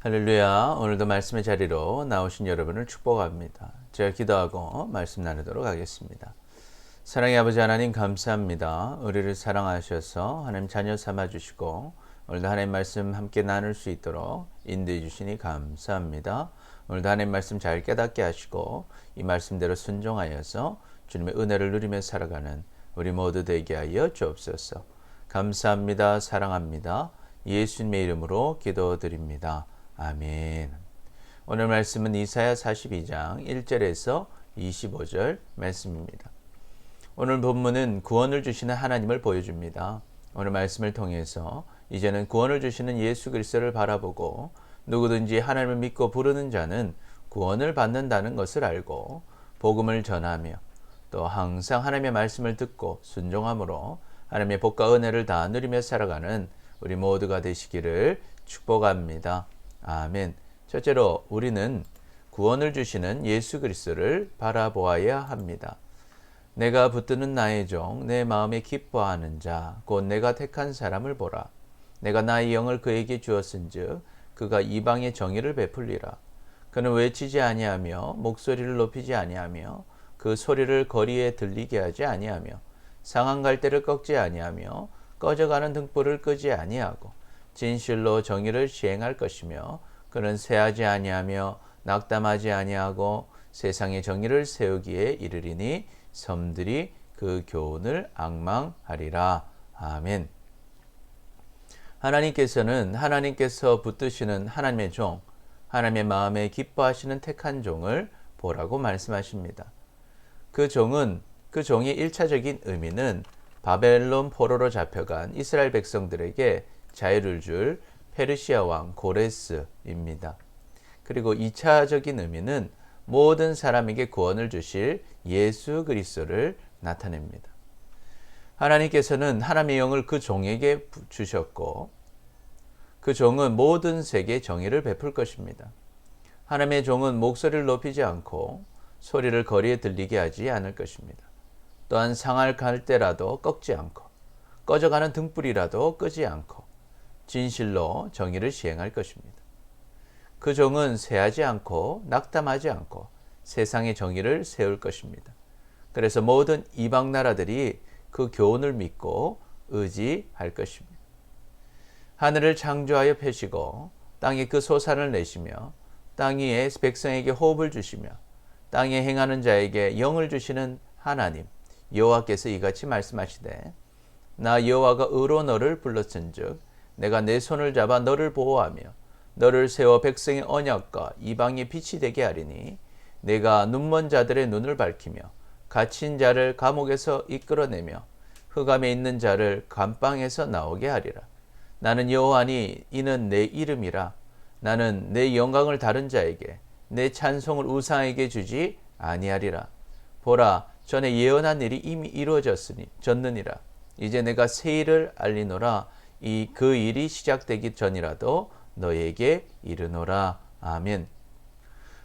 할렐루야. 오늘도 말씀의 자리로 나오신 여러분을 축복합니다. 제가 기도하고 말씀 나누도록 하겠습니다. 사랑의 아버지 하나님 감사합니다. 우리를 사랑하셔서 하나님 자녀 삼아주시고 오늘도 하나님 말씀 함께 나눌 수 있도록 인도해 주시니 감사합니다. 오늘도 하나님 말씀 잘 깨닫게 하시고 이 말씀대로 순종하여서 주님의 은혜를 누리며 살아가는 우리 모두 되게 하여 주옵소서. 감사합니다. 사랑합니다. 예수님의 이름으로 기도드립니다. 아멘. 오늘 말씀은 이사야 42장 1절에서 25절 말씀입니다. 오늘 본문은 구원을 주시는 하나님을 보여줍니다. 오늘 말씀을 통해서 이제는 구원을 주시는 예수 그리스도를 바라보고 누구든지 하나님을 믿고 부르는 자는 구원을 받는다는 것을 알고 복음을 전하며 또 항상 하나님의 말씀을 듣고 순종함으로 하나님의 복과 은혜를 다 누리며 살아가는 우리 모두가 되시기를 축복합니다. 아멘. 첫째로 우리는 구원을 주시는 예수 그리스도를 바라보아야 합니다. 내가 붙드는 나의 종, 내 마음에 기뻐하는 자, 곧 내가 택한 사람을 보라. 내가 나의 영을 그에게 주었은즉 그가 이방의 정의를 베풀리라. 그는 외치지 아니하며 목소리를 높이지 아니하며 그 소리를 거리에 들리게 하지 아니하며 상한 갈대를 꺾지 아니하며 꺼져가는 등불을 끄지 아니하고 진실로 정의를 시행할 것이며 그는 쇠하지 아니하며 낙담하지 아니하고 세상의 정의를 세우기에 이르리니 섬들이 그 교훈을 앙망하리라. 아멘. 하나님께서 붙드시는 하나님의 종, 하나님의 마음에 기뻐하시는 택한 종을 보라고 말씀하십니다. 그 종의 1차적인 의미는 바벨론 포로로 잡혀간 이스라엘 백성들에게 자유를 줄 페르시아 왕 고레스입니다. 그리고 2차적인 의미는 모든 사람에게 구원을 주실 예수 그리스도를 나타냅니다. 하나님께서는 하나님의 영을 그 종에게 주셨고 그 종은 모든 세계에 정의를 베풀 것입니다. 하나님의 종은 목소리를 높이지 않고 소리를 거리에 들리게 하지 않을 것입니다. 또한 상할 갈대라도 꺾지 않고 꺼져가는 등불이라도 끄지 않고 진실로 정의를 시행할 것입니다. 그 종은 쇠하지 않고 낙담하지 않고 세상의 정의를 세울 것입니다. 그래서 모든 이방 나라들이 그 교훈을 믿고 의지할 것입니다. 하늘을 창조하여 펴시고 땅에 그 소산을 내시며 땅 위에 백성에게 호흡을 주시며 땅에 행하는 자에게 영을 주시는 하나님 여호와께서 이같이 말씀하시되 나 여호와가 의로 너를 불렀은즉 내가 내 손을 잡아 너를 보호하며 너를 세워 백성의 언약과 이방의 빛이 되게 하리니 내가 눈먼 자들의 눈을 밝히며 갇힌 자를 감옥에서 이끌어내며 흑암에 있는 자를 감방에서 나오게 하리라. 나는 여호와니 이는 내 이름이라. 나는 내 영광을 다른 자에게 내 찬송을 우상에게 주지 아니하리라. 보라 전에 예언한 일이 이미 이루어졌느니라. 이제 내가 새 일을 알리노라. 그 일이 시작되기 전이라도 너에게 이르노라. 아멘.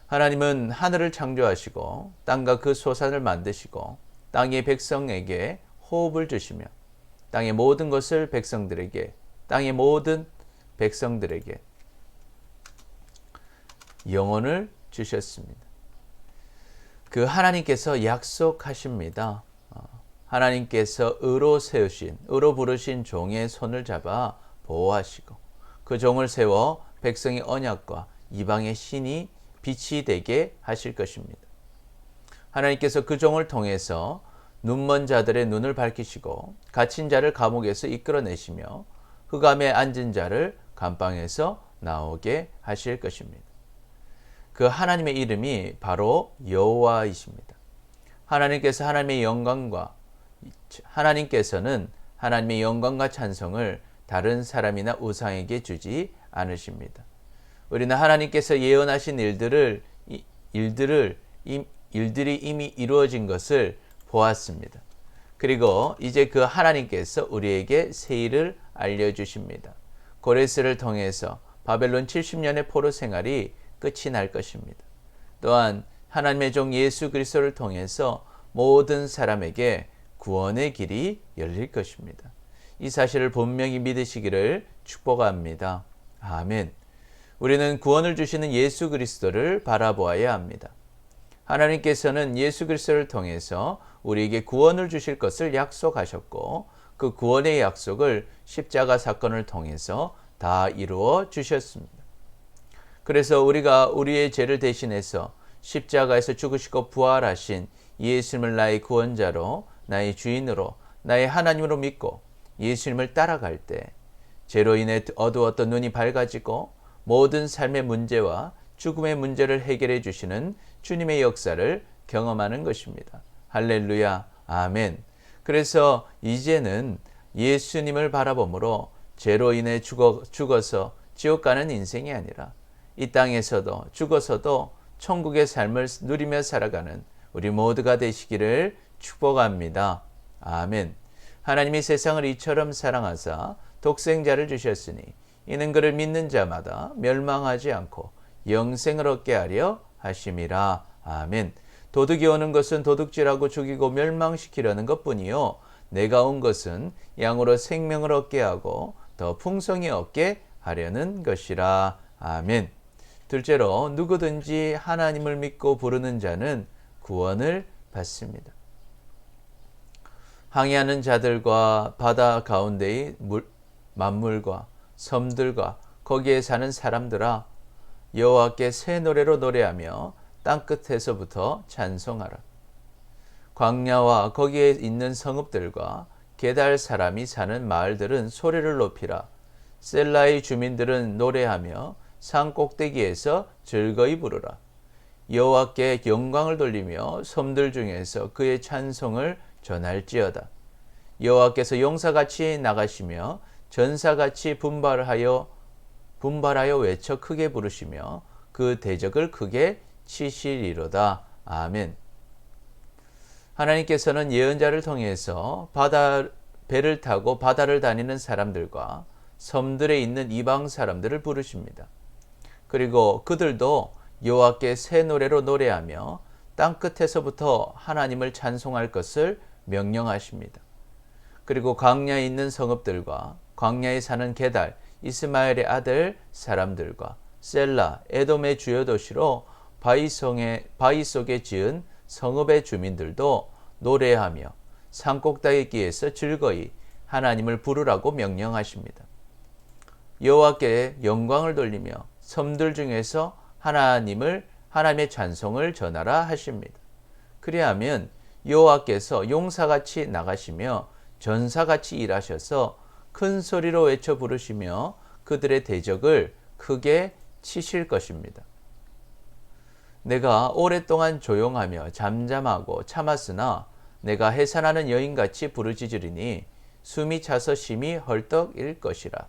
하나님은 하늘을 창조하시고 땅과 그 소산을 만드시고 땅의 백성에게 호흡을 주시며 땅의 모든 백성들에게 영혼을 주셨습니다. 그 하나님께서 약속하십니다. 하나님께서 의로 부르신 종의 손을 잡아 보호하시고 그 종을 세워 백성의 언약과 이방의 신이 빛이 되게 하실 것입니다. 하나님께서 그 종을 통해서 눈먼 자들의 눈을 밝히시고 갇힌 자를 감옥에서 이끌어내시며 흑암에 앉은 자를 감방에서 나오게 하실 것입니다. 그 하나님의 이름이 바로 여호와이십니다. 하나님께서는 하나님의 영광과 찬송을 다른 사람이나 우상에게 주지 않으십니다. 우리는 하나님께서 예언하신 일들이 이미 이루어진 것을 보았습니다. 그리고 이제 그 하나님께서 우리에게 새 일을 알려주십니다. 고레스를 통해서 바벨론 70년의 포로 생활이 끝이 날 것입니다. 또한 하나님의 종 예수 그리스도를 통해서 모든 사람에게 구원의 길이 열릴 것입니다. 이 사실을 분명히 믿으시기를 축복합니다. 아멘. 우리는 구원을 주시는 예수 그리스도를 바라보아야 합니다. 하나님께서는 예수 그리스도를 통해서 우리에게 구원을 주실 것을 약속하셨고 그 구원의 약속을 십자가 사건을 통해서 다 이루어 주셨습니다. 그래서 우리가 우리의 죄를 대신해서 십자가에서 죽으시고 부활하신 예수님을 나의 구원자로, 나의 주인으로, 나의 하나님으로 믿고 예수님을 따라갈 때 죄로 인해 어두웠던 눈이 밝아지고 모든 삶의 문제와 죽음의 문제를 해결해 주시는 주님의 역사를 경험하는 것입니다. 할렐루야, 아멘. 그래서 이제는 예수님을 바라보므로 죄로 인해 죽어서 지옥 가는 인생이 아니라 이 땅에서도 죽어서도 천국의 삶을 누리며 살아가는 우리 모두가 되시기를 축복합니다. 아멘. 하나님이 세상을 이처럼 사랑하사 독생자를 주셨으니 이는 그를 믿는 자마다 멸망하지 않고 영생을 얻게 하려 하심이라. 아멘. 도둑이 오는 것은 도둑질하고 죽이고 멸망시키려는 것뿐이요 내가 온 것은 양으로 생명을 얻게 하고 더 풍성히 얻게 하려는 것이라. 아멘. 둘째로 누구든지 하나님을 믿고 부르는 자는 구원을 받습니다. 항해하는 자들과 바다 가운데의 만물과 섬들과 거기에 사는 사람들아 여호와께 새 노래로 노래하며 땅끝에서부터 찬송하라. 광야와 거기에 있는 성읍들과 게달 사람이 사는 마을들은 소리를 높이라. 셀라의 주민들은 노래하며 산 꼭대기에서 즐거이 부르라. 여호와께 영광을 돌리며 섬들 중에서 그의 찬송을 전할지어다. 여호와께서 용사같이 나가시며 전사같이 분발하여 외쳐 크게 부르시며 그 대적을 크게 치시리로다. 아멘. 하나님께서는 예언자를 통해서 배를 타고 바다를 다니는 사람들과 섬들에 있는 이방 사람들을 부르십니다. 그리고 그들도 여호와께 새 노래로 노래하며 땅끝에서부터 하나님을 찬송할 것을 명령하십니다. 그리고 광야에 있는 성읍들과 광야에 사는 게달, 이스마엘의 아들 사람들과 셀라, 에돔의 주요 도시로 바위 속에 지은 성읍의 주민들도 노래하며 산꼭대기에서 즐거이 하나님을 부르라고 명령하십니다. 여호와께 영광을 돌리며 섬들 중에서 하나님의 찬송을 전하라 하십니다. 그리하면 여호와께서 용사같이 나가시며 전사같이 일하셔서 큰 소리로 외쳐 부르시며 그들의 대적을 크게 치실 것입니다. 내가 오랫동안 조용하며 잠잠하고 참았으나 내가 해산하는 여인같이 부르짖으리니 숨이 차서 심히 헐떡일 것이라.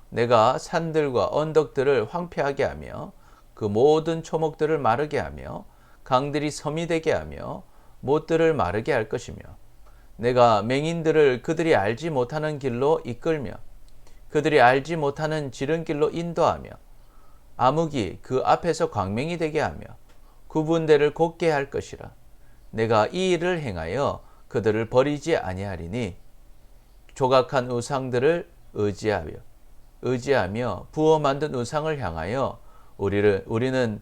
내가 산들과 언덕들을 황폐하게 하며 그 모든 초목들을 마르게 하며 강들이 섬이 되게 하며 못들을 마르게 할 것이며 내가 맹인들을 그들이 알지 못하는 길로 이끌며 그들이 알지 못하는 지름길로 인도하며 암흑이 그 앞에서 광명이 되게 하며 구분대를 곧게 할 것이라. 내가 이 일을 행하여 그들을 버리지 아니하리니 조각한 우상들을 의지하며 부어 만든 우상을 향하여 너희는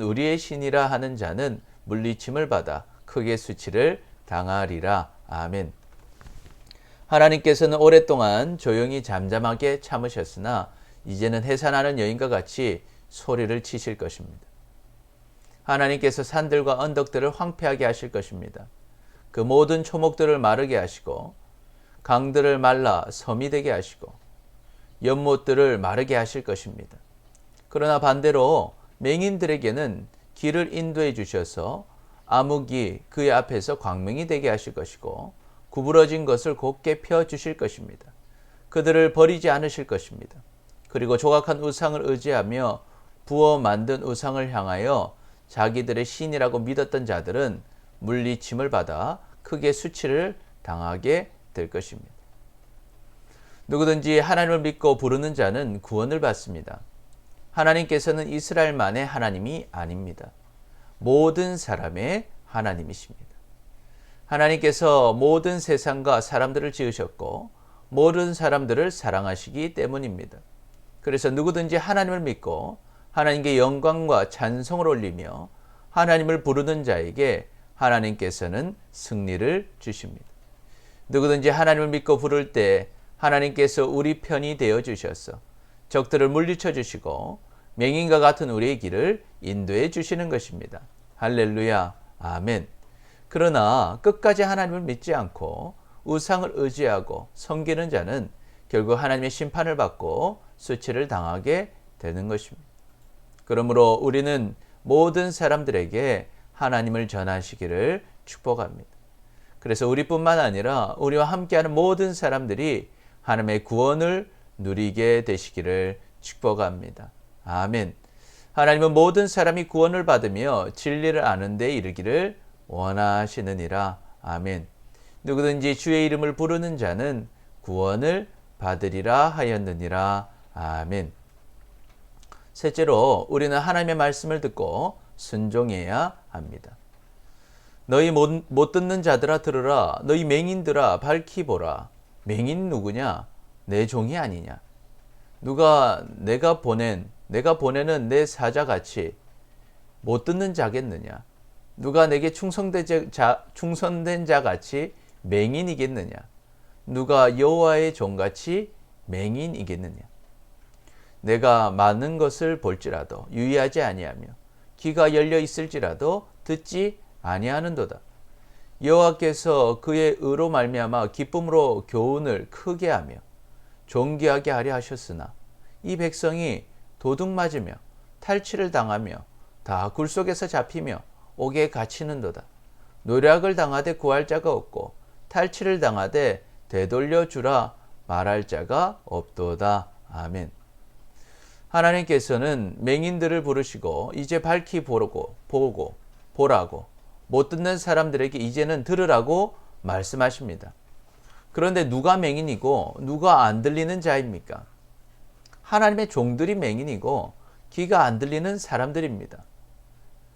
우리의 신이라 하는 자는 물리침을 받아 크게 수치를 당하리라. 아멘. 하나님께서는 오랫동안 조용히 잠잠하게 참으셨으나 이제는 해산하는 여인과 같이 소리를 치실 것입니다. 하나님께서 산들과 언덕들을 황폐하게 하실 것입니다. 그 모든 초목들을 마르게 하시고 강들을 말라 섬이 되게 하시고 연못들을 마르게 하실 것입니다. 그러나 반대로 맹인들에게는 길을 인도해 주셔서 암흑이 그의 앞에서 광명이 되게 하실 것이고 구부러진 것을 곧게 펴 주실 것입니다. 그들을 버리지 않으실 것입니다. 그리고 조각한 우상을 의지하며 부어 만든 우상을 향하여 자기들의 신이라고 믿었던 자들은 물리침을 받아 크게 수치를 당하게 될 것입니다. 누구든지 하나님을 믿고 부르는 자는 구원을 받습니다. 하나님께서는 이스라엘만의 하나님이 아닙니다. 모든 사람의 하나님이십니다. 하나님께서 모든 세상과 사람들을 지으셨고 모든 사람들을 사랑하시기 때문입니다. 그래서 누구든지 하나님을 믿고 하나님께 영광과 찬송을 올리며 하나님을 부르는 자에게 하나님께서는 승리를 주십니다. 누구든지 하나님을 믿고 부를 때 하나님께서 우리 편이 되어 주셔서 적들을 물리쳐 주시고 맹인과 같은 우리의 길을 인도해 주시는 것입니다. 할렐루야, 아멘. 그러나 끝까지 하나님을 믿지 않고 우상을 의지하고 섬기는 자는 결국 하나님의 심판을 받고 수치를 당하게 되는 것입니다. 그러므로 우리는 모든 사람들에게 하나님을 전하시기를 축복합니다. 그래서 우리뿐만 아니라 우리와 함께하는 모든 사람들이 하나님의 구원을 누리게 되시기를 축복합니다. 아멘. 하나님은 모든 사람이 구원을 받으며 진리를 아는 데 이르기를 원하시느니라. 아멘. 누구든지 주의 이름을 부르는 자는 구원을 받으리라 하였느니라. 아멘. 셋째로 우리는 하나님의 말씀을 듣고 순종해야 합니다. 너희 못 듣는 자들아 들으라. 너희 맹인들아 밝히 보라. 맹인 누구냐? 내 종이 아니냐? 누가 내가 보내는 내 사자같이 못 듣는 자겠느냐? 누가 내게 충성된 자같이 맹인이겠느냐? 누가 여호와의 종같이 맹인이겠느냐? 내가 많은 것을 볼지라도 유의하지 아니하며 귀가 열려 있을지라도 듣지 아니하는도다. 여호와께서 그의 의로 말미암아 기쁨으로 교훈을 크게 하며 존귀하게 하려 하셨으나 이 백성이 도둑 맞으며 탈취를 당하며 다 굴속에서 잡히며 옥에 갇히는도다. 노략을 당하되 구할 자가 없고 탈취를 당하되 되돌려 주라 말할 자가 없도다. 아멘. 하나님께서는 맹인들을 부르시고 이제 밝히 보라고 못 듣는 사람들에게 이제는 들으라고 말씀하십니다. 그런데 누가 맹인이고 누가 안 들리는 자입니까? 하나님의 종들이 맹인이고 귀가 안 들리는 사람들입니다.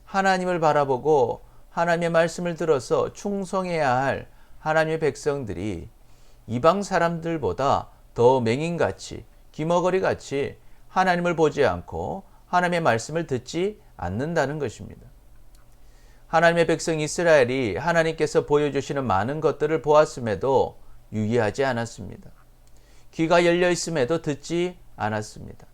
하나님을 바라보고 하나님의 말씀을 들어서 충성해야 할 하나님의 백성들이 이방 사람들보다 더 맹인같이 귀머거리같이 하나님을 보지 않고 하나님의 말씀을 듣지 않는다는 것입니다. 하나님의 백성 이스라엘이 하나님께서 보여주시는 많은 것들을 보았음에도 유의하지 않았습니다. 귀가 열려 있음에도 듣지 않았습니다.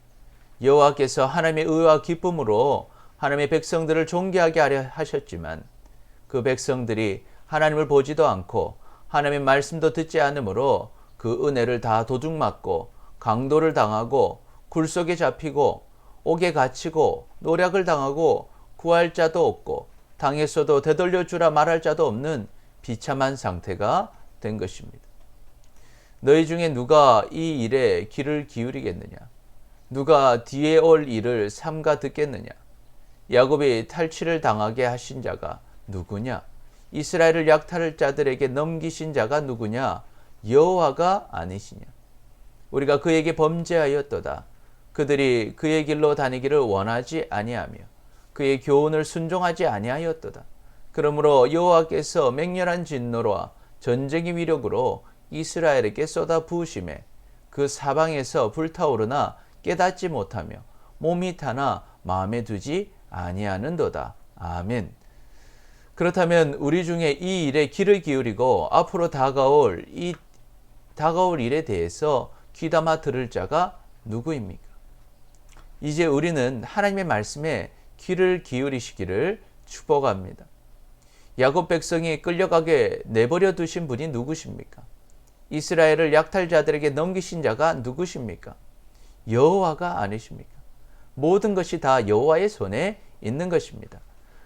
여호와께서 하나님의 의와 기쁨으로 하나님의 백성들을 존귀하게 하려 하셨지만 그 백성들이 하나님을 보지도 않고 하나님의 말씀도 듣지 않으므로 그 은혜를 다 도둑맞고 강도를 당하고 굴속에 잡히고 옥에 갇히고 노략을 당하고 구할 자도 없고 당했어도 되돌려 주라 말할 자도 없는 비참한 상태가 된 것입니다. 너희 중에 누가 이 일에 귀를 기울이겠느냐? 누가 뒤에 올 일을 삼가 듣겠느냐? 야곱이 탈취를 당하게 하신 자가 누구냐? 이스라엘을 약탈할 자들에게 넘기신 자가 누구냐? 여호와가 아니시냐? 우리가 그에게 범죄하였도다. 그들이 그의 길로 다니기를 원하지 아니하며 그의 교훈을 순종하지 아니하였도다. 그러므로 여호와께서 맹렬한 진노와 전쟁의 위력으로 이스라엘에게 쏟아 부으심에 그 사방에서 불타오르나 깨닫지 못하며 몸이 타나 마음에 두지 아니하는도다. 아멘. 그렇다면 우리 중에 이 일에 귀를 기울이고 앞으로 다가올 일에 대해서 귀담아 들을 자가 누구입니까? 이제 우리는 하나님의 말씀에 귀를 기울이시기를 축복합니다. 야곱 백성이 끌려가게 내버려 두신 분이 누구십니까? 이스라엘을 약탈자들에게 넘기신 자가 누구십니까? 여호와가 아니십니까? 모든 것이 다 여호와의 손에 있는 것입니다.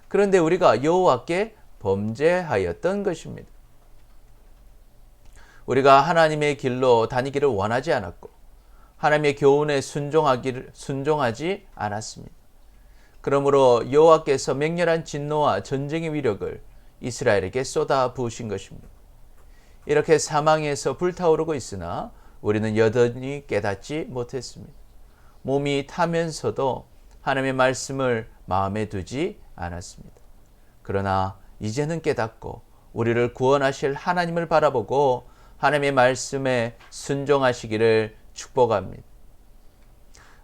그런데 우리가 여호와께 범죄하였던 것입니다. 우리가 하나님의 길로 다니기를 원하지 않았고 하나님의 교훈에 순종하지 않았습니다. 그러므로 여호와께서 맹렬한 진노와 전쟁의 위력을 이스라엘에게 쏟아 부으신 것입니다. 이렇게 사망에서 불타오르고 있으나 우리는 여전히 깨닫지 못했습니다. 몸이 타면서도 하나님의 말씀을 마음에 두지 않았습니다. 그러나 이제는 깨닫고 우리를 구원하실 하나님을 바라보고 하나님의 말씀에 순종하시기를 축복합니다.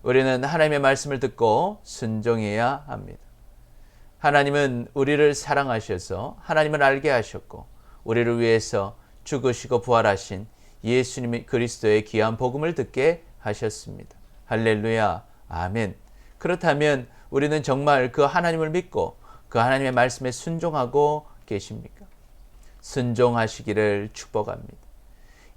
우리는 하나님의 말씀을 듣고 순종해야 합니다. 하나님은 우리를 사랑하셔서 하나님을 알게 하셨고 우리를 위해서 죽으시고 부활하신 예수님 그리스도의 귀한 복음을 듣게 하셨습니다. 할렐루야, 아멘. 그렇다면 우리는 정말 그 하나님을 믿고 그 하나님의 말씀에 순종하고 계십니까? 순종하시기를 축복합니다.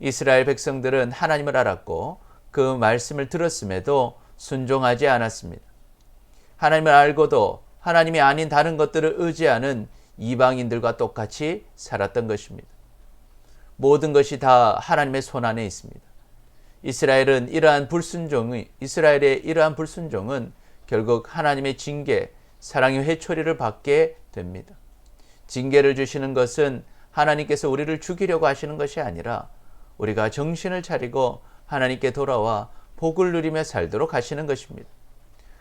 이스라엘 백성들은 하나님을 알았고 그 말씀을 들었음에도 순종하지 않았습니다. 하나님을 알고도 하나님이 아닌 다른 것들을 의지하는 이방인들과 똑같이 살았던 것입니다. 모든 것이 다 하나님의 손 안에 있습니다. 이스라엘의 이러한 불순종은 결국 하나님의 징계, 사랑의 회초리를 받게 됩니다. 징계를 주시는 것은 하나님께서 우리를 죽이려고 하시는 것이 아니라 우리가 정신을 차리고 하나님께 돌아와 복을 누리며 살도록 하시는 것입니다.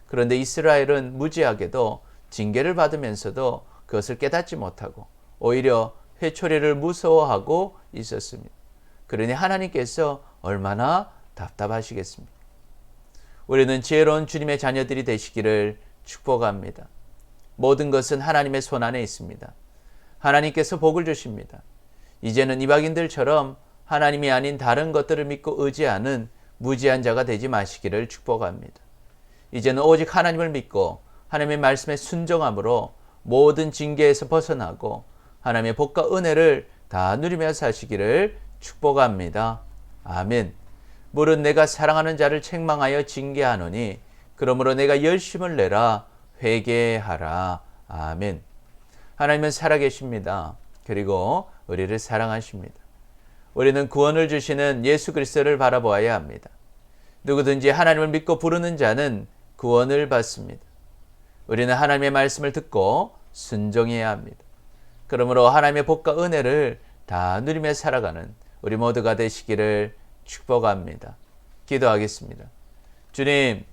그런데 이스라엘은 무지하게도 징계를 받으면서도 그것을 깨닫지 못하고 오히려 회초리를 무서워하고 있었습니다. 그러니 하나님께서 얼마나 답답하시겠습니까? 우리는 지혜로운 주님의 자녀들이 되시기를 축복합니다. 모든 것은 하나님의 손 안에 있습니다. 하나님께서 복을 주십니다. 이제는 이방인들처럼 하나님이 아닌 다른 것들을 믿고 의지하는 무지한 자가 되지 마시기를 축복합니다. 이제는 오직 하나님을 믿고 하나님의 말씀에 순종함으로 모든 징계에서 벗어나고 하나님의 복과 은혜를 다 누리며 사시기를 축복합니다. 아멘. 물은 내가 사랑하는 자를 책망하여 징계하노니 그러므로 내가 열심을 내라 회개하라. 아멘. 하나님은 살아계십니다. 그리고 우리를 사랑하십니다. 우리는 구원을 주시는 예수 그리스도를 바라보아야 합니다. 누구든지 하나님을 믿고 부르는 자는 구원을 받습니다. 우리는 하나님의 말씀을 듣고 순종해야 합니다. 그러므로 하나님의 복과 은혜를 다 누리며 살아가는 우리 모두가 되시기를 축복합니다. 기도하겠습니다. 주님,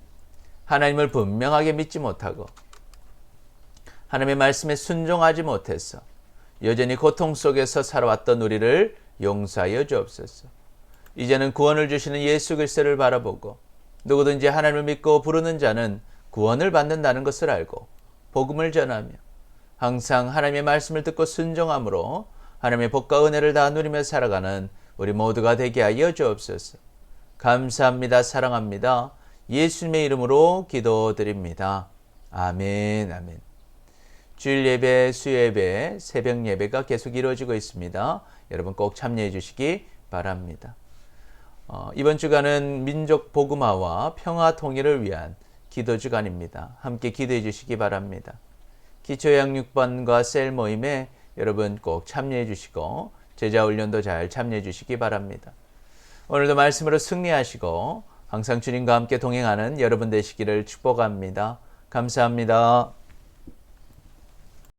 하나님을 분명하게 믿지 못하고 하나님의 말씀에 순종하지 못해서 여전히 고통 속에서 살아왔던 우리를 용서하여 주옵소서. 이제는 구원을 주시는 예수 그리스도를 바라보고 누구든지 하나님을 믿고 부르는 자는 구원을 받는다는 것을 알고 복음을 전하며 항상 하나님의 말씀을 듣고 순종함으로 하나님의 복과 은혜를 다 누리며 살아가는 우리 모두가 되게 하여 주옵소서. 감사합니다. 사랑합니다. 예수님의 이름으로 기도드립니다. 아멘, 아멘. 주일 예배, 수요예배, 새벽 예배가 계속 이루어지고 있습니다. 여러분 꼭 참여해 주시기 바랍니다. 이번 주간은 민족 복음화와 평화 통일을 위한 기도 주간입니다. 함께 기도해 주시기 바랍니다. 기초양육반과 셀 모임에 여러분 꼭 참여해 주시고 제자 훈련도 잘 참여해 주시기 바랍니다. 오늘도 말씀으로 승리하시고 항상 주님과 함께 동행하는 여러분 되시기를 축복합니다. 감사합니다.